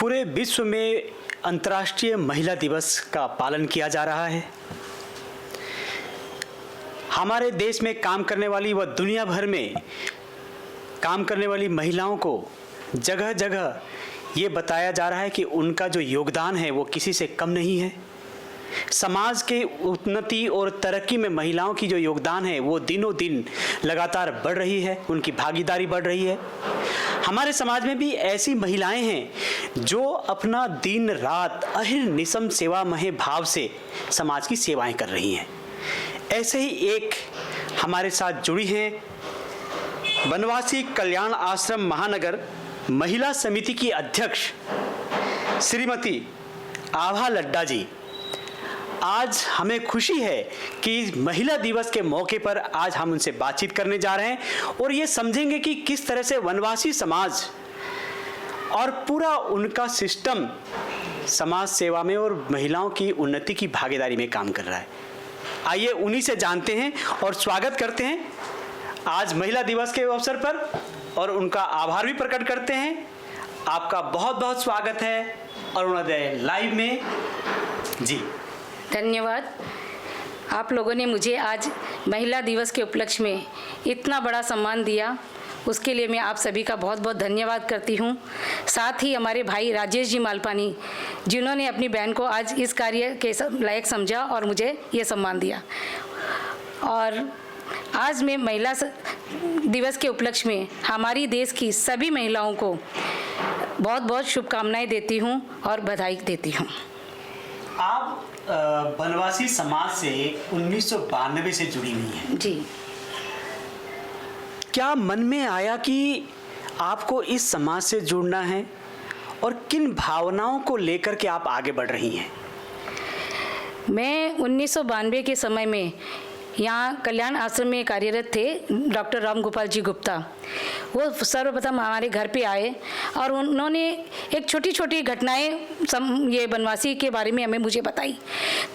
पूरे विश्व में अंतर्राष्ट्रीय महिला दिवस का पालन किया जा रहा है। हमारे देश में काम करने वाली व दुनिया भर में काम करने वाली महिलाओं को जगह जगह ये बताया जा रहा है कि उनका जो योगदान है वो किसी से कम नहीं है। समाज के उन्नति और तरक्की में महिलाओं की जो योगदान है वो दिनों दिन लगातार बढ़ रही है, उनकी भागीदारी बढ़ रही है। हमारे समाज में भी ऐसी महिलाएं हैं जो अपना दिन रात अहिर्निशम सेवामय भाव से समाज की सेवाएं कर रही हैं। ऐसे ही एक हमारे साथ जुड़ी हैं बनवासी कल्याण आश्रम महानगर महिला समिति की अध्यक्ष श्रीमती आभा लड्डा जी। आज हमें खुशी है कि महिला दिवस के मौके पर आज हम उनसे बातचीत करने जा रहे हैं और ये समझेंगे कि किस तरह से वनवासी समाज और पूरा उनका सिस्टम समाज सेवा में और महिलाओं की उन्नति की भागीदारी में काम कर रहा है। आइए उन्हीं से जानते हैं और स्वागत करते हैं आज महिला दिवस के अवसर पर और उनका आभार भी प्रकट करते हैं। आपका बहुत बहुत स्वागत है अरुणोदय लाइव में। जी धन्यवाद। आप लोगों ने मुझे आज महिला दिवस के उपलक्ष्य में इतना बड़ा सम्मान दिया, उसके लिए मैं आप सभी का बहुत बहुत धन्यवाद करती हूँ। साथ ही हमारे भाई राजेश जी मालपानी जिन्होंने अपनी बहन को आज इस कार्य के लायक समझा और मुझे ये सम्मान दिया। और आज मैं महिला दिवस के उपलक्ष्य में हमारी देश की सभी महिलाओं को बहुत बहुत शुभकामनाएं देती हूँ और बधाई देती हूँ। आप बनवासी समाज से 1992 से जुड़ी हुई हैं। जी। क्या मन में आया कि आपको इस समाज से जुड़ना है और किन भावनाओं को लेकर के आप आगे बढ़ रही हैं? मैं 1992 के समय में यहाँ कल्याण आश्रम में कार्यरत थे डॉक्टर राम गोपाल जी गुप्ता। वो सर्वप्रथम हमारे घर पे आए और उन्होंने एक छोटी छोटी घटनाएं ये बनवासी के बारे में मुझे बताई,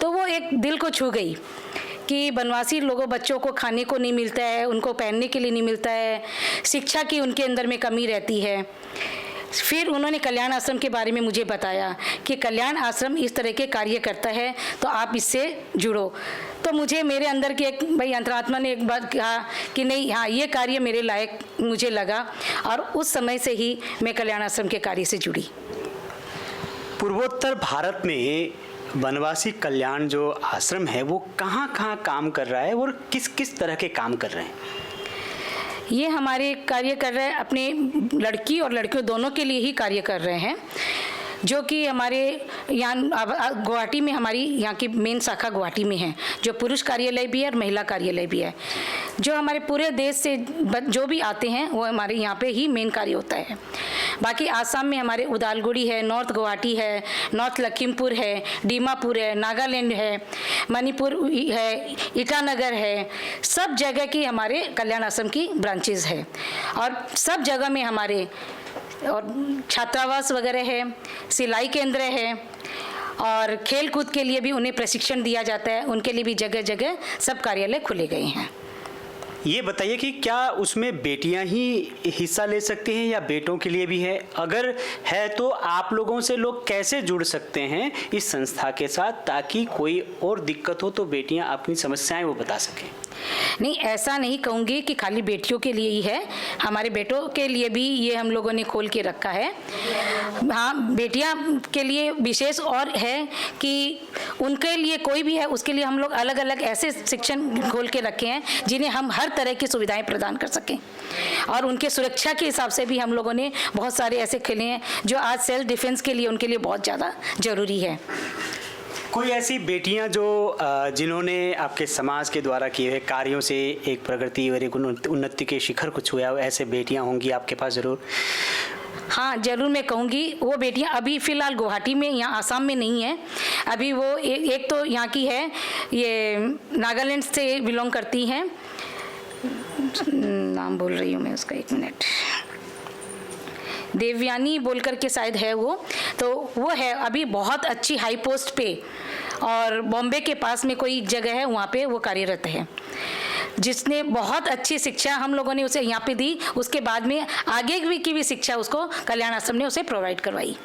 तो वो एक दिल को छू गई कि बनवासी लोगों बच्चों को खाने को नहीं मिलता है, उनको पहनने के लिए नहीं मिलता है, शिक्षा की उनके अंदर में कमी रहती है। फिर उन्होंने कल्याण आश्रम के बारे में मुझे बताया कि कल्याण आश्रम इस तरह के कार्य करता है तो आप इससे जुड़ो। तो मुझे मेरे अंदर की एक भाई अंतरात्मा ने एक बात कहा कि नहीं, हाँ ये कार्य मेरे लायक मुझे लगा और उस समय से ही मैं कल्याण आश्रम के कार्य से जुड़ी। पूर्वोत्तर भारत में बनवासी कल्याण जो आश्रम है वो कहाँ कहाँ काम कर रहा है और किस किस तरह के काम कर रहे हैं? ये हमारे कार्य कर रहे हैं, अपने लड़की और लड़कियों दोनों के लिए ही कार्य कर रहे हैं, जो कि हमारे यहाँ गुवाहाटी में हमारी यहाँ की मेन शाखा गुवाहाटी में है, जो पुरुष कार्यालय भी है और महिला कार्यालय भी है। जो हमारे पूरे देश से जो भी आते हैं वो हमारे यहाँ पे ही मेन कार्य होता है। बाकी आसाम में हमारे उदालगुड़ी है, नॉर्थ गुवाहाटी है, नॉर्थ लखीमपुर है, दीमापुर है, नागालैंड है, मणिपुर है, ईटानगर है, सब जगह की हमारे कल्याण आश्रम की ब्रांचेज है। और सब जगह में हमारे और छात्रावास वगैरह है, सिलाई केंद्र है और खेल कूद के लिए भी उन्हें प्रशिक्षण दिया जाता है। उनके लिए भी जगह जगह सब कार्यालय खुले गए हैं। ये बताइए कि क्या उसमें बेटियां ही हिस्सा ले सकती हैं या बेटों के लिए भी है? अगर है तो आप लोगों से लोग कैसे जुड़ सकते हैं इस संस्था के साथ, ताकि कोई और दिक्कत हो तो बेटियां अपनी समस्याएं वो बता सकें? नहीं, ऐसा नहीं कहूँगी कि खाली बेटियों के लिए ही है, हमारे बेटों के लिए भी ये हम लोगों ने खोल के रखा है। हाँ, बेटियां के लिए विशेष और है कि उनके लिए कोई भी है उसके लिए हम लोग अलग अलग ऐसे शिक्षण खोल के रखे हैं जिन्हें हम हर तरह की सुविधाएं प्रदान कर सकें। और उनके सुरक्षा के हिसाब से भी हम लोगों ने बहुत सारे ऐसे खोले हैं जो आज सेल्फ डिफेंस के लिए उनके लिए बहुत ज़्यादा ज़रूरी है। कोई ऐसी बेटियां जो जिन्होंने आपके समाज के द्वारा किए हुए कार्यों से एक प्रगति और एक उन्नति के शिखर को छुआ हो, ऐसे बेटियां होंगी आपके पास ज़रूर? हाँ, ज़रूर मैं कहूँगी। वो बेटियाँ अभी फ़िलहाल गुवाहाटी में, यहाँ आसाम में नहीं है। अभी वो एक तो यहाँ की है, ये नागालैंड से बिलोंग करती हैं, नाम बोल रही हूँ मैं उसका, एक मिनट, देवयानी बोलकर के शायद है वो, तो वो है अभी बहुत अच्छी हाई पोस्ट पे और बॉम्बे के पास में कोई जगह है वहाँ पे वो कार्यरत है, जिसने बहुत अच्छी शिक्षा हम लोगों ने उसे यहाँ पे दी। उसके बाद में आगे की भी शिक्षा उसको कल्याण आश्रम ने उसे प्रोवाइड करवाई।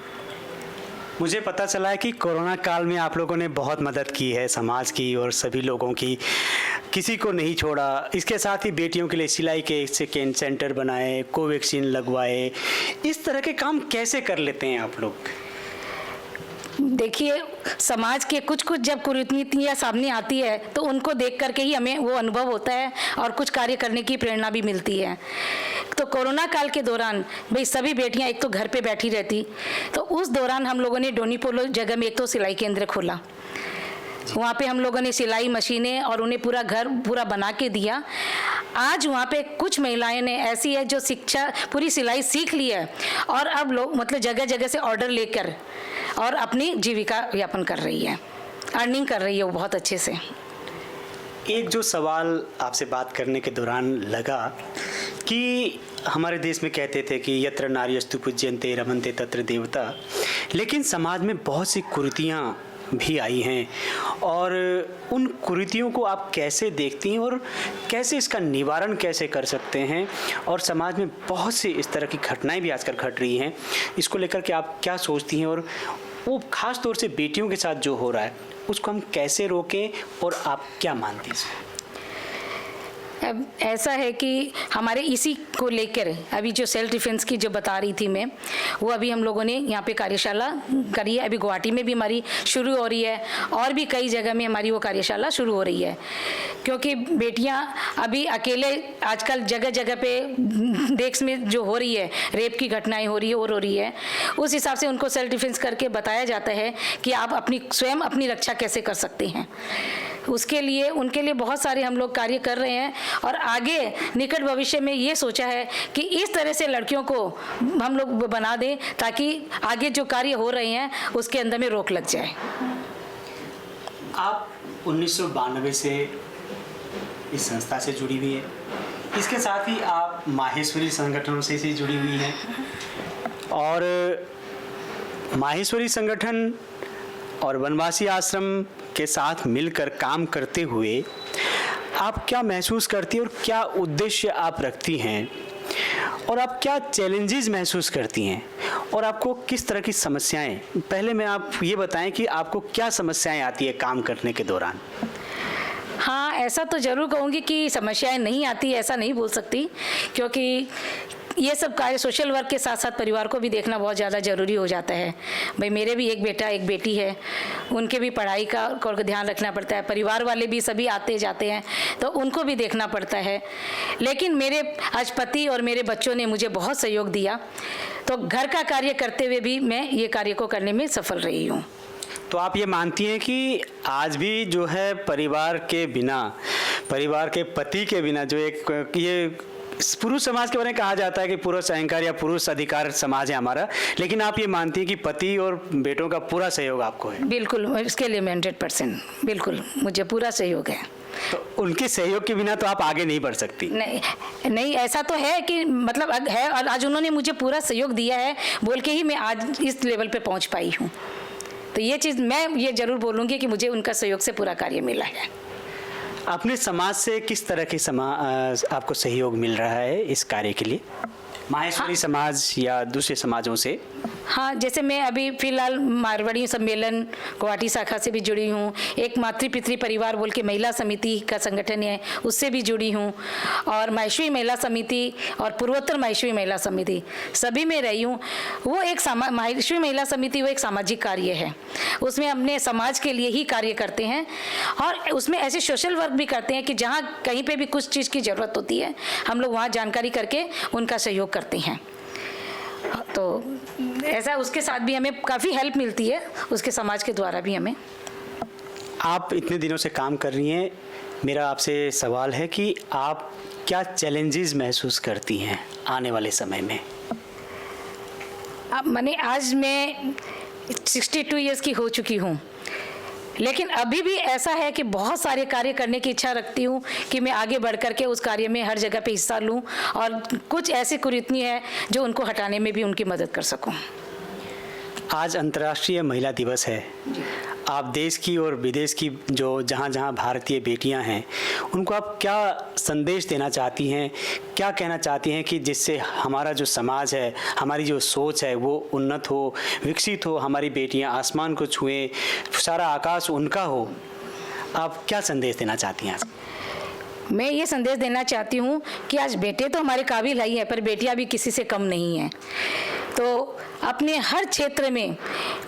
मुझे पता चला है कि कोरोना काल में आप लोगों ने बहुत मदद की है समाज की और सभी लोगों की, किसी को नहीं छोड़ा। इसके साथ ही बेटियों के लिए सिलाई के सेंटर बनाए, कोवैक्सीन लगवाए। इस तरह के काम कैसे कर लेते हैं आप लोग? देखिए, समाज के कुछ कुछ जब कुरीतियाँ सामने आती है तो उनको देख करके ही हमें वो अनुभव होता है और कुछ कार्य करने की प्रेरणा भी मिलती है। तो कोरोना काल के दौरान भाई सभी बेटियां एक तो घर पे बैठी रहती, तो उस दौरान हम लोगों ने डोनीपोलो जगह में एक तो सिलाई केंद्र खोला। वहाँ पे हम लोगों ने सिलाई मशीनें और उन्हें पूरा घर पूरा बना के दिया। आज वहाँ पे कुछ महिलाएं ने ऐसी है जो शिक्षा पूरी सिलाई सीख ली है और अब लोग मतलब जगह जगह से ऑर्डर लेकर और अपनी जीविका यापन कर रही है, अर्निंग कर रही है वो बहुत अच्छे से। एक जो सवाल आपसे बात करने के दौरान लगा कि हमारे देश में कहते थे कि यत्र नार्यस्तु पूज्यन्ते रमन्ते तत्र देवता, लेकिन समाज में बहुत सी कुरीतियाँ भी आई हैं और उन कुरीतियों को आप कैसे देखती हैं और कैसे इसका निवारण कैसे कर सकते हैं? और समाज में बहुत सी इस तरह की घटनाएं भी आजकल घट रही हैं, इसको लेकर के आप क्या सोचती हैं? और वो खास तौर से बेटियों के साथ जो हो रहा है उसको हम कैसे रोकें और आप क्या मानती हैं? अब ऐसा है कि हमारे इसी को लेकर अभी जो सेल्फ डिफेंस की जो बता रही थी मैं, वो अभी हम लोगों ने यहाँ पे कार्यशाला करी है। अभी गुवाहाटी में भी हमारी शुरू हो रही है और भी कई जगह में हमारी वो कार्यशाला शुरू हो रही है, क्योंकि बेटियाँ अभी अकेले आजकल जगह जगह पे देश में जो हो रही है, रेप की घटनाएं हो रही है और हो रही है, उस हिसाब से उनको सेल्फ डिफेंस करके बताया जाता है कि आप अपनी स्वयं अपनी रक्षा कैसे कर सकते हैं। उसके लिए उनके लिए बहुत सारे हम लोग कार्य कर रहे हैं और आगे निकट भविष्य में ये सोचा है कि इस तरह से लड़कियों को हम लोग बना दें ताकि आगे जो कार्य हो रहे हैं उसके अंदर में रोक लग जाए। आप 1992 से इस संस्था से जुड़ी हुई है, इसके साथ ही आप माहेश्वरी संगठनों से जुड़ी हुई हैं और माहेश्वरी संगठन और वनवासी आश्रम के साथ मिलकर काम करते हुए आप क्या महसूस करती हैं और क्या उद्देश्य आप रखती हैं और आप क्या चैलेंजेस महसूस करती हैं और आपको किस तरह की समस्याएं? पहले मैं आप ये बताएं कि आपको क्या समस्याएं आती है काम करने के दौरान? हाँ, ऐसा तो ज़रूर कहूँगी कि समस्याएं नहीं आती, ऐसा नहीं बोल सकती, क्योंकि ये सब कार्य सोशल वर्क के साथ साथ परिवार को भी देखना बहुत ज़्यादा ज़रूरी हो जाता है। भाई मेरे भी एक बेटा एक बेटी है, उनके भी पढ़ाई का ध्यान रखना पड़ता है, परिवार वाले भी सभी आते जाते हैं तो उनको भी देखना पड़ता है। लेकिन मेरे आज पति और मेरे बच्चों ने मुझे बहुत सहयोग दिया, तो घर का कार्य करते हुए भी मैं ये कार्य को करने में सफल रही हूँ। तो आप ये मानती हैं कि आज भी जो है परिवार के बिना, परिवार के पति के बिना जो एक ये पुरुष समाज के बारे में कहा जाता है कि पुरुष अहंकार या पुरुष अधिकार समाज है हमारा, लेकिन आप ये मानती हैं कि पति और बेटों का पूरा सहयोग आपको है? बिल्कुल, इसके लिए मैं 100% बिल्कुल मुझे पूरा सहयोग है। तो उनके सहयोग के बिना तो आप आगे नहीं बढ़ सकती? नहीं, ऐसा तो है कि मतलब है, और आज उन्होंने मुझे पूरा सहयोग दिया है बोल के ही मैं आज इस लेवल पे पहुंच पाई हूँ। तो ये चीज़ मैं ये जरूर बोलूँगी कि मुझे उनका सहयोग से पूरा कार्य मिला है। अपने समाज से किस तरह की आपको सहयोग मिल रहा है इस कार्य के लिए? माहेश्वरी समाज या दूसरे समाजों से? हाँ, जैसे मैं अभी फिलहाल मारवाड़ी सम्मेलन गुवाहाटी शाखा से भी जुड़ी हूँ, एक मातृ पितृ परिवार बोल के महिला समिति का संगठन है उससे भी जुड़ी हूँ, और माहेश्वरी महिला समिति और पूर्वोत्तर माहेश्वरी महिला समिति सभी में रही हूँ। वो एक माहेश्वरी महिला समिति वो एक सामाजिक कार्य है, उसमें अपने समाज के लिए ही कार्य करते हैं और उसमें ऐसे सोशल वर्क भी करते हैं कि जहाँ कहीं पर भी कुछ चीज़ की ज़रूरत होती है हम लोग वहाँ जानकारी करके उनका सहयोग करते हैं। तो ऐसा उसके साथ भी हमें काफ़ी हेल्प मिलती है, उसके समाज के द्वारा भी हमें। आप इतने दिनों से काम कर रही हैं, मेरा आपसे सवाल है कि आप क्या चैलेंजेस महसूस करती हैं आने वाले समय में? अब मैंने आज मैं 62 ईयर्स की हो चुकी हूँ, लेकिन अभी भी ऐसा है कि बहुत सारे कार्य करने की इच्छा रखती हूँ कि मैं आगे बढ़ कर के उस कार्य में हर जगह पे हिस्सा लूँ और कुछ ऐसी कुरीति है जो उनको हटाने में भी उनकी मदद कर सकूँ। आज अंतर्राष्ट्रीय महिला दिवस है, आप देश की और विदेश की जो जहाँ जहाँ भारतीय बेटियाँ हैं उनको आप क्या संदेश देना चाहती हैं, क्या कहना चाहती हैं कि जिससे हमारा जो समाज है, हमारी जो सोच है वो उन्नत हो, विकसित हो, हमारी बेटियाँ आसमान को छुएं, सारा आकाश उनका हो। आप क्या संदेश देना चाहती हैं? मैं ये संदेश देना चाहती हूँ कि आज बेटे तो हमारे काबिल ही हैं, पर बेटियाँ भी किसी से कम नहीं हैं। तो अपने हर क्षेत्र में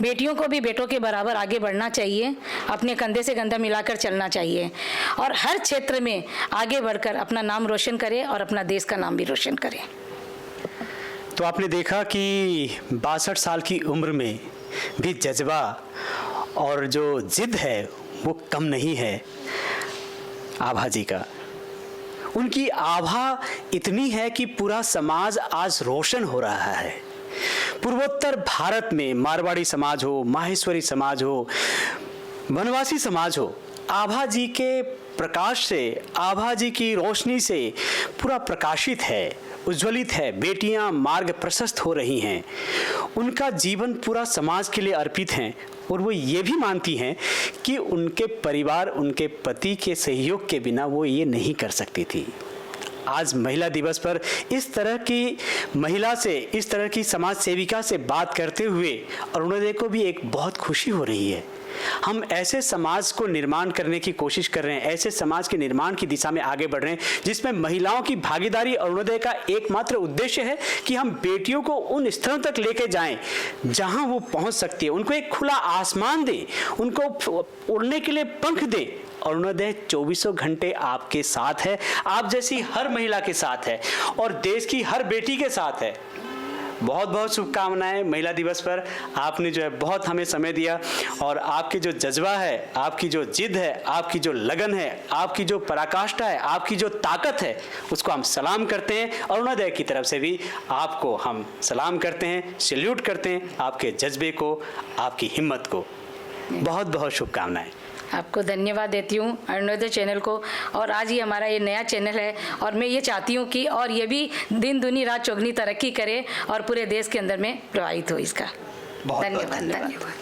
बेटियों को भी बेटों के बराबर आगे बढ़ना चाहिए, अपने कंधे से कंधा मिलाकर चलना चाहिए और हर क्षेत्र में आगे बढ़कर अपना नाम रोशन करें और अपना देश का नाम भी रोशन करें। तो आपने देखा कि 62 साल की उम्र में भी जज्बा और जो जिद है वो कम नहीं है आभा जी का। उनकी आभा इतनी है कि पूरा समाज आज रोशन हो रहा है। पूर्वोत्तर भारत में मारवाड़ी समाज हो, माहेश्वरी समाज हो, वनवासी समाज हो, आभा जी के प्रकाश से, आभा जी की रोशनी से पूरा प्रकाशित है, उज्ज्वलित है। बेटियां मार्ग प्रशस्त हो रही हैं। उनका जीवन पूरा समाज के लिए अर्पित है और वो ये भी मानती हैं कि उनके परिवार, उनके पति के सहयोग के बिना वो ये नहीं कर सकती थी। आज महिला दिवस पर इस तरह की महिला से, इस तरह की समाज सेविका से बात करते हुए अरुणोदय को भी एक बहुत खुशी हो रही है। हम ऐसे समाज को निर्माण करने की कोशिश कर रहे हैं, ऐसे समाज के निर्माण की दिशा में आगे बढ़ रहे हैं जिसमें महिलाओं की भागीदारी। अरुणोदय का एकमात्र उद्देश्य है कि हम बेटियों को उन स्थलों तक लेके जाएं जहां वो पहुंच सकती है, उनको एक खुला आसमान दें, उनको उड़ने के लिए पंख दें। अरुणोदय 24 घंटे आपके साथ है, आप जैसी हर महिला के साथ है और देश की हर बेटी के साथ है। बहुत बहुत शुभकामनाएं महिला दिवस पर। आपने जो है बहुत हमें समय दिया और आपके जो जज्बा है, आपकी जो जिद है, आपकी जो लगन है, आपकी जो पराकाष्ठा है, आपकी जो ताकत है, उसको हम सलाम करते हैं। अरुणोदय की तरफ से भी आपको हम सलाम करते हैं, सैल्यूट करते हैं आपके जज्बे को, आपकी हिम्मत को। बहुत बहुत शुभकामनाएं। आपको धन्यवाद देती हूँ अरुणोदय चैनल को। और आज ही हमारा ये नया चैनल है और मैं ये चाहती हूँ कि और ये भी दिन दुनी रात चौगनी तरक्की करे और पूरे देश के अंदर में प्रवाहित हो इसका। बहुत धन्यवाद।